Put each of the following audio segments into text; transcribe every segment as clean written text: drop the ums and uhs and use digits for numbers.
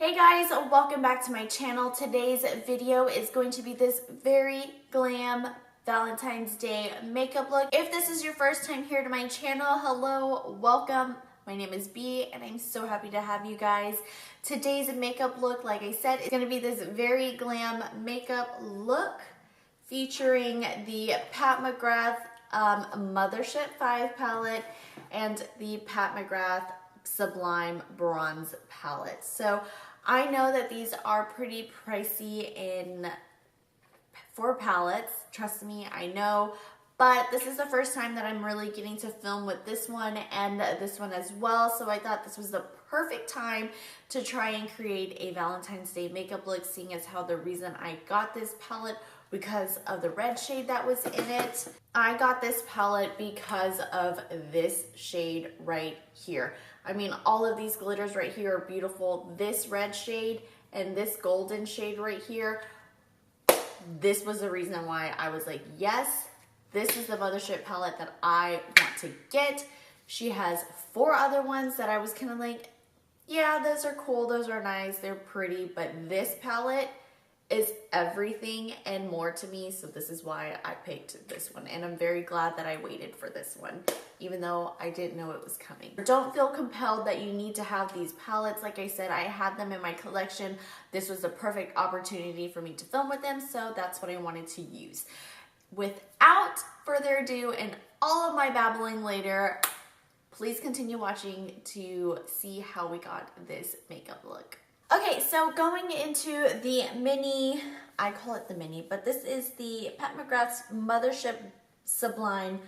Hey guys, welcome back to my channel. Today's video is going to be this very glam Valentine's Day makeup look. If this is your first time here to my channel, hello, welcome. My name is Bee and I'm so happy to have you guys. Today's makeup look, like I said, is going to be this very glam makeup look featuring the Pat McGrath Mothership 5 palette and the Pat McGrath Sublime Bronze palette. So I know that these are pretty pricey for palettes, trust me, I know, but this is the first time that I'm really getting to film with this one and this one as well, so I thought this was the perfect time to try and create a Valentine's Day makeup look, seeing as how the reason I got this palette because of the red shade that was in it. I got this palette because of this shade right here. I mean, all of these glitters right here are beautiful. This red shade and this golden shade right here, this was the reason why I was like, yes, this is the Mothership palette that I want to get. She has 4 other ones that I was kind of like, yeah, those are cool, those are nice, they're pretty, but this palette is everything and more to me, so this is why I picked this one, and I'm very glad that I waited for this one, even though I didn't know it was coming. Don't feel compelled that you need to have these palettes. Like I said, I had them in my collection. This was the perfect opportunity for me to film with them, so that's what I wanted to use. Without further ado, and all of my babbling later, please continue watching to see how we got this makeup look. Okay, so going into the mini, I call it the mini, but this is the Pat McGrath's Mothership Sublime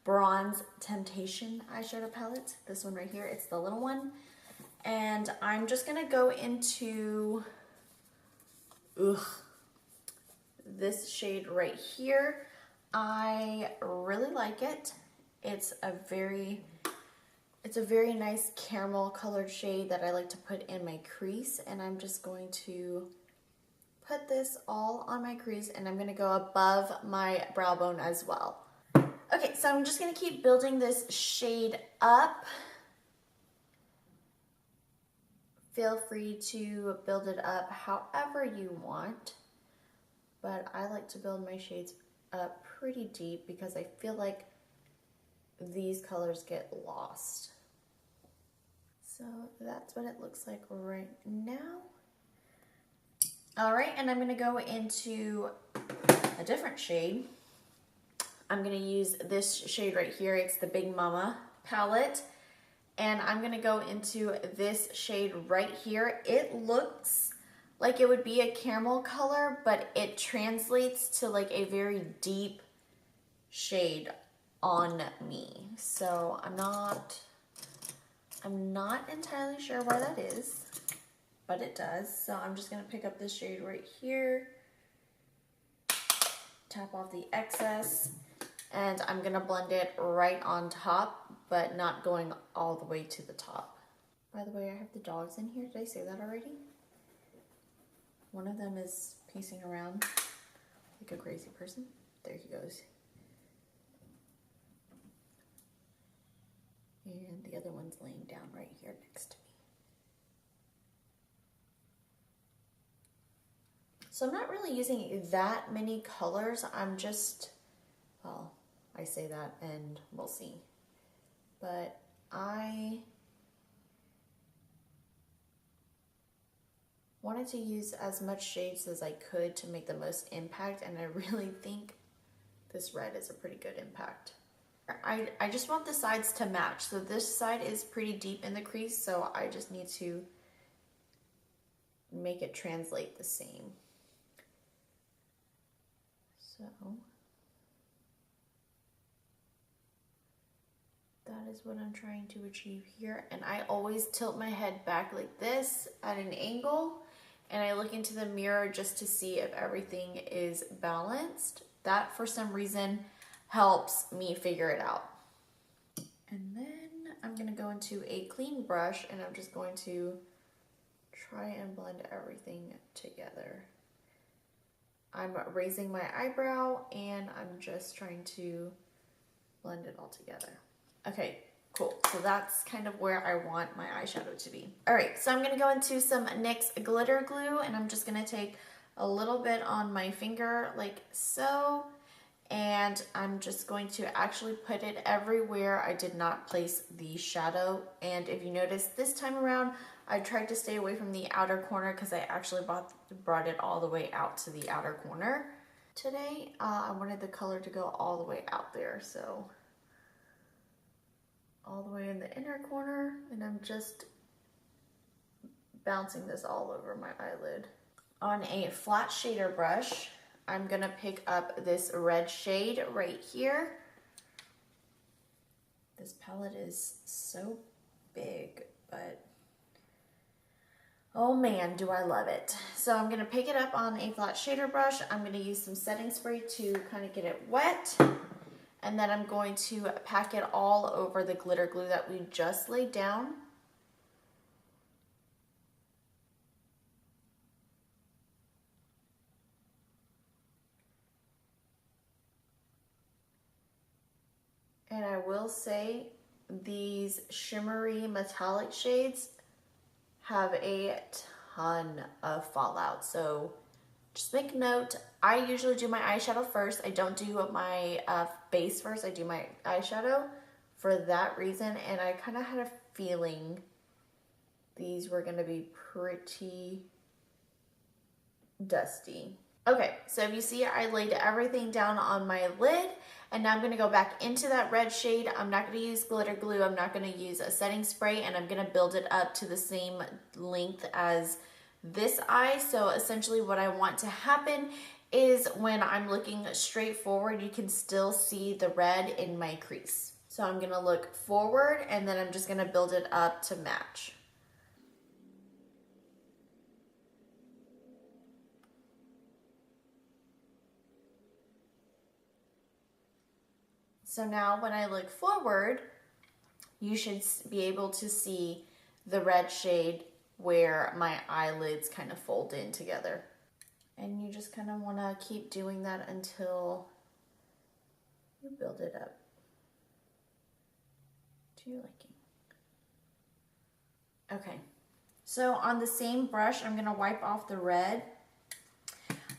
Bronze Temptation eyeshadow palette. This one right here, it's the little one. And I'm just gonna go into, this shade right here. I really like it. It's a very nice caramel colored shade that I like to put in my crease, and I'm just going to put this all on my crease, and I'm gonna go above my brow bone as well. Okay, so I'm just gonna keep building this shade up. Feel free to build it up however you want, but I like to build my shades up pretty deep because I feel like these colors get lost. So that's what it looks like right now. All right, and I'm gonna go into a different shade. I'm gonna use this shade right here. It's the Big Mama palette. And I'm gonna go into this shade right here. It looks like it would be a caramel color, but it translates to like a very deep shade on me. So I'm not entirely sure why that is, but it does. So I'm just gonna pick up this shade right here, tap off the excess, and I'm gonna blend it right on top, but not going all the way to the top. By the way, I have the dogs in here. Did I say that already? One of them is pacing around like a crazy person. There he goes. And the other one's laying down right here next to me. So I'm not really using that many colors. I'm just, well, I say that and we'll see. But I wanted to use as much shades as I could to make the most impact, and I really think this red is a pretty good impact. I just want the sides to match. So this side is pretty deep in the crease, so I just need to make it translate the same. So that is what I'm trying to achieve here. And I always tilt my head back like this at an angle, and I look into the mirror just to see if everything is balanced. That, for some reason, helps me figure it out. And then I'm gonna go into a clean brush and I'm just going to try and blend everything together. I'm raising my eyebrow and I'm just trying to blend it all together. Okay, Cool, so that's kind of where I want my eyeshadow to be. All right, so I'm gonna go into some NYX glitter glue, and I'm just gonna take a little bit on my finger like so, and I'm just going to actually put it everywhere I did not place the shadow. And if you notice, this time around, I tried to stay away from the outer corner because I actually brought it all the way out to the outer corner. Today, I wanted the color to go all the way out there, so all the way in the inner corner, and I'm just bouncing this all over my eyelid. On a flat shader brush, I'm gonna pick up this red shade right here. This palette is so big, but oh man, do I love it. So I'm gonna pick it up on a flat shader brush. I'm gonna use some setting spray to kind of get it wet. And then I'm going to pack it all over the glitter glue that we just laid down. And I will say these shimmery metallic shades have a ton of fallout. So just make note, I usually do my eyeshadow first. I don't do my base first, I do my eyeshadow for that reason. And I kind of had a feeling these were gonna be pretty dusty. Okay, so if you see, I laid everything down on my lid, and now I'm gonna go back into that red shade. I'm not gonna use glitter glue, I'm not gonna use a setting spray, and I'm gonna build it up to the same length as this eye. So essentially what I want to happen is when I'm looking straight forward, you can still see the red in my crease. So I'm gonna look forward, and then I'm just gonna build it up to match. So now when I look forward, you should be able to see the red shade where my eyelids kind of fold in together. And you just kind of want to keep doing that until you build it up to your liking. Okay, so on the same brush, I'm going to wipe off the red.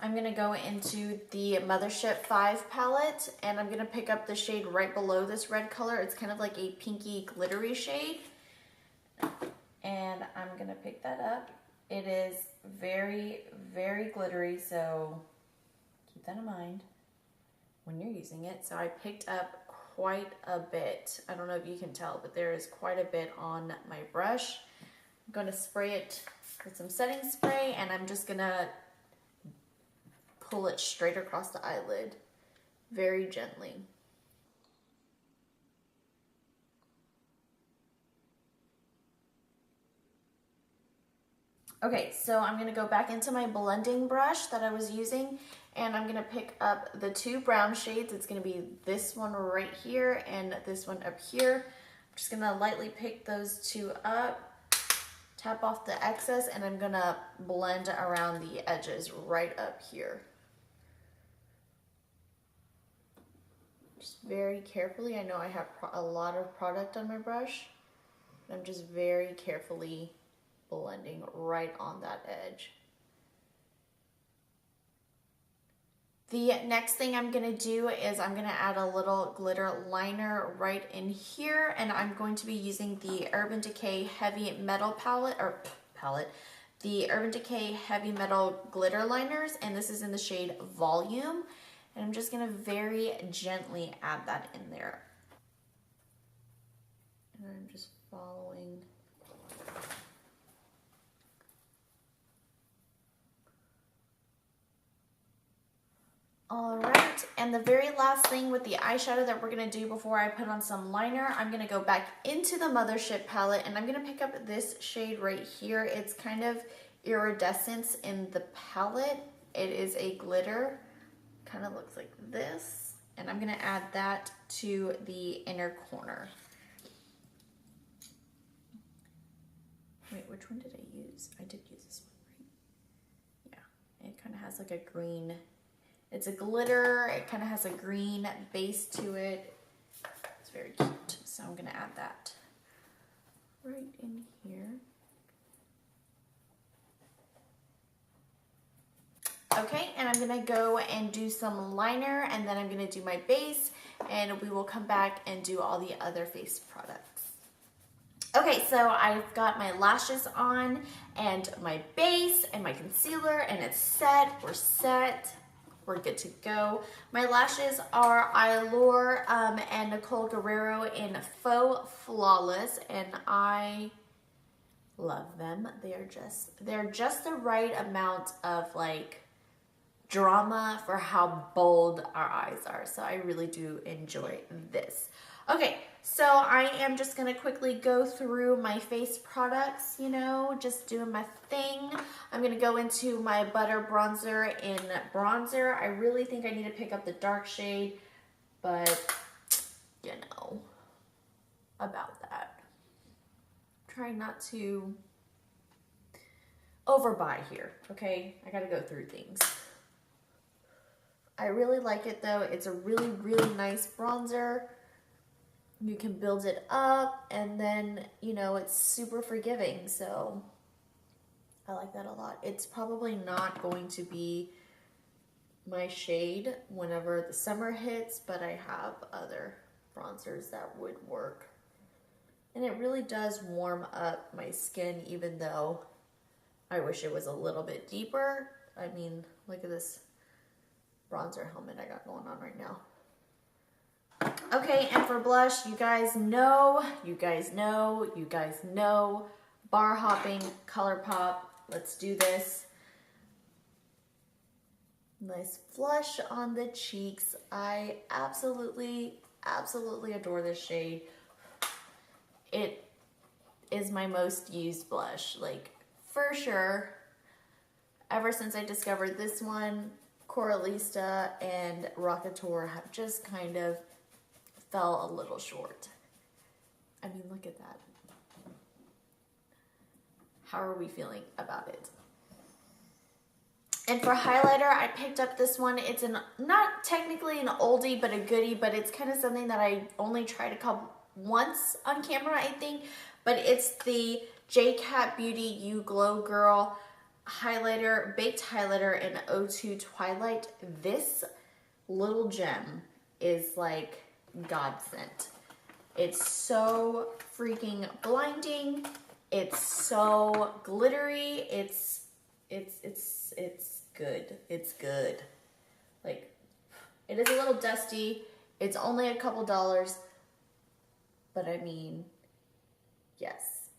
I'm going to go into the Mothership 5 palette, and I'm going to pick up the shade right below this red color. It's kind of like a pinky glittery shade. And I'm going to pick that up. It is very, very glittery, so keep that in mind when you're using it. So I picked up quite a bit. I don't know if you can tell, but there is quite a bit on my brush. I'm going to spray it with some setting spray, and I'm just going to pull it straight across the eyelid very gently. Okay, so I'm going to go back into my blending brush that I was using, and I'm going to pick up the two brown shades. It's going to be this one right here and this one up here. I'm just going to lightly pick those two up, tap off the excess, and I'm going to blend around the edges right up here. Just very carefully. I know I have a lot of product on my brush. I'm just very carefully blending right on that edge. The next thing I'm going to do is I'm going to add a little glitter liner right in here, and I'm going to be using the Urban Decay Heavy Metal palette, the Urban Decay Heavy Metal glitter liners, and this is in the shade Volume. And I'm just going to very gently add that in there. And I'm just following. All right, and the very last thing with the eyeshadow that we're going to do before I put on some liner, I'm going to go back into the Mothership palette, and I'm going to pick up this shade right here. It's kind of iridescent in the palette. It is a glitter. Kind of looks like this, and I'm going to add that to the inner corner. Wait, which one did I use? I did use this one, right? Yeah, it kind of has like a green, it's a glitter, it kind of has a green base to it. It's very cute. So I'm gonna add that right in here. Okay, and I'm gonna go and do some liner, and then I'm gonna do my base, and we will come back and do all the other face products. Okay, so I've got my lashes on, and my base, and my concealer, and it's set. We're set. We're good to go. My lashes are Eyelur and Nicole Guerriero in Faux Flawless, and I love them. They're just the right amount of like drama for how bold our eyes are. So I really do enjoy this. Okay, so I am just gonna quickly go through my face products, you know, just doing my thing. I'm gonna go into my Butter Bronzer in Bronzer. I really think I need to pick up the dark shade, but you know, about that. Trying not to overbuy here, okay? I gotta go through things. I really like it though. It's a really, really nice bronzer. You can build it up, and then, you know, it's super forgiving, so I like that a lot. It's probably not going to be my shade whenever the summer hits, but I have other bronzers that would work. And it really does warm up my skin, even though I wish it was a little bit deeper. I mean, look at this bronzer helmet I got going on right now. Okay, and for blush, you guys know, bar hopping, Colourpop. Let's do this. Nice flush on the cheeks. I absolutely adore this shade. It is my most used blush, like for sure. Ever since I discovered this one, Coralista and Rockateur have just kind of fell a little short. I mean, look at that. How are we feeling about it? And for highlighter, I picked up this one. It's not technically an oldie, but a goodie, but it's kind of something that I only tried once on camera, I think. But it's the J-Cat Beauty You Glow Girl highlighter, baked highlighter in 02 Twilight. This little gem is like God sent. It's so freaking blinding. It's so glittery. It's good. It's good. Like, it is a little dusty. It's only a couple dollars, but I mean, yes.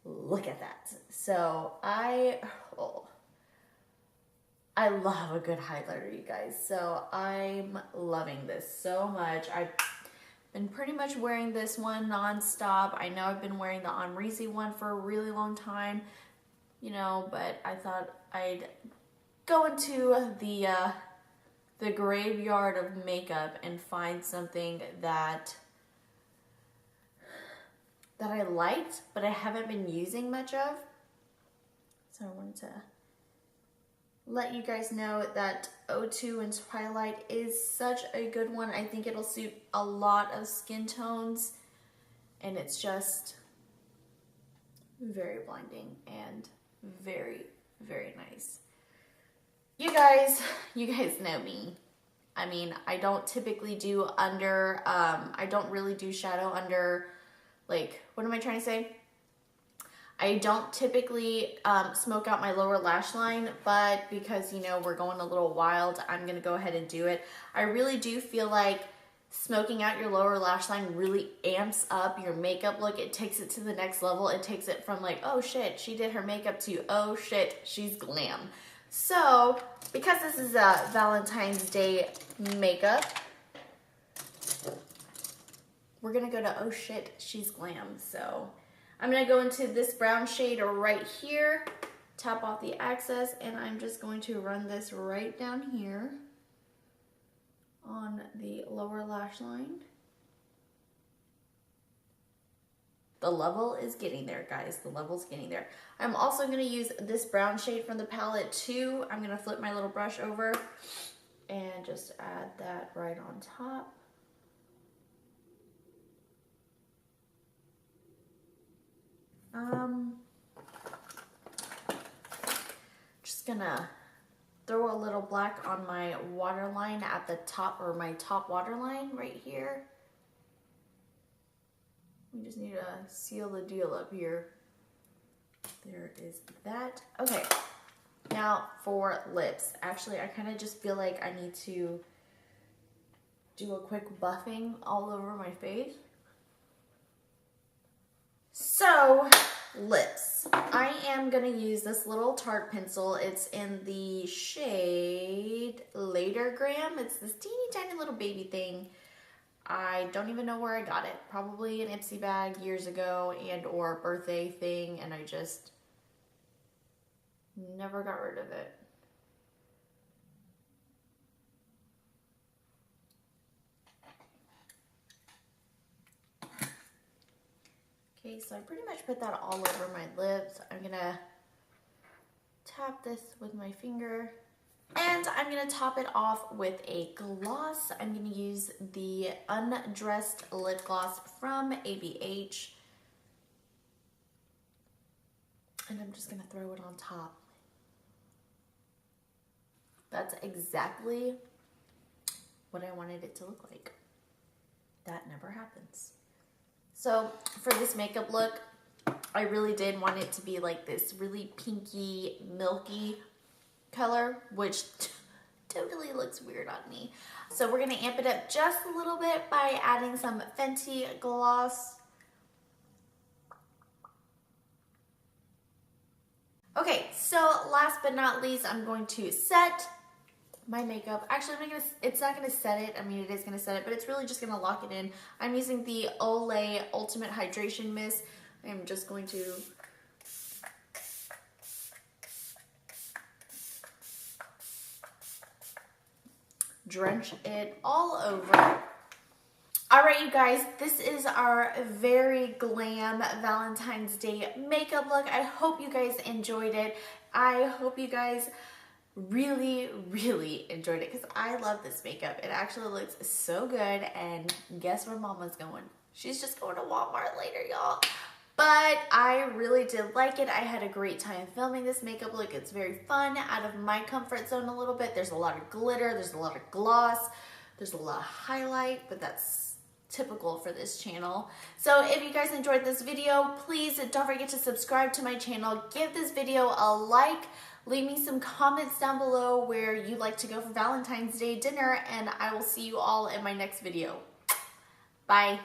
Look at that. So I love a good highlighter, you guys. So I'm loving this so much. I've been pretty much wearing this one nonstop. I know I've been wearing the Amirighhhtt one for a really long time, you know, but I thought I'd go into the graveyard of makeup and find something that I liked, but I haven't been using much of. So I wanted to let you guys know that 02 and Twilight is such a good one. I think it'll suit a lot of skin tones, and it's just very blinding and very, very nice. You guys know me. I mean, I don't typically do I don't really do shadow under, like, what am I trying to say? I don't typically smoke out my lower lash line, but because, you know, we're going a little wild, I'm going to go ahead and do it. I really do feel like smoking out your lower lash line really amps up your makeup look. It takes it to the next level. It takes it from like, oh shit, she did her makeup, to oh shit, she's glam. So, because this is a Valentine's Day makeup, we're going to go to oh shit, she's glam. So I'm going to go into this brown shade right here, tap off the excess, and I'm just going to run this right down here on the lower lash line. The level is getting there, guys. The level's getting there. I'm also going to use this brown shade from the palette too. I'm going to flip my little brush over and just add that right on top. Just gonna throw a little black on my waterline at the top, or my top waterline right here. We just need to seal the deal up here. There is that. Okay, now for lips. Actually, I kind of just feel like I need to do a quick buffing all over my face. So, lips. I am going to use this little Tarte pencil. It's in the shade Latergram. It's this teeny tiny little baby thing. I don't even know where I got it. Probably an Ipsy bag years ago and or a birthday thing, and I just never got rid of it. Okay, so I pretty much put that all over my lips. I'm gonna tap this with my finger, and I'm gonna top it off with a gloss. I'm gonna use the Undressed lip gloss from ABH, and I'm just gonna throw it on top. That's exactly what I wanted it to look like. That never happens. So for this makeup look, I really did want it to be like this really pinky, milky color, which totally looks weird on me. So we're gonna amp it up just a little bit by adding some Fenty gloss. Okay, so last but not least, I'm going to set my makeup. Actually, it's not gonna set it. I mean, it is gonna set it, but it's really just gonna lock it in. I'm using the Olay Ultimate Hydration Mist. I'm just going to drench it all over. All right, you guys, this is our very glam Valentine's Day makeup look. I hope you guys enjoyed it. I hope you guys really enjoyed it, because I love this makeup. It actually looks so good, and guess where Mama's going? She's just going to Walmart later, y'all. But I really did like it. I had a great time filming this makeup look. It's very fun, out of my comfort zone a little bit. There's a lot of glitter, there's a lot of gloss, there's a lot of highlight, but that's typical for this channel. So if you guys enjoyed this video, please don't forget to subscribe to my channel. Give this video a like. Leave me some comments down below where you'd like to go for Valentine's Day dinner, and I will see you all in my next video. Bye.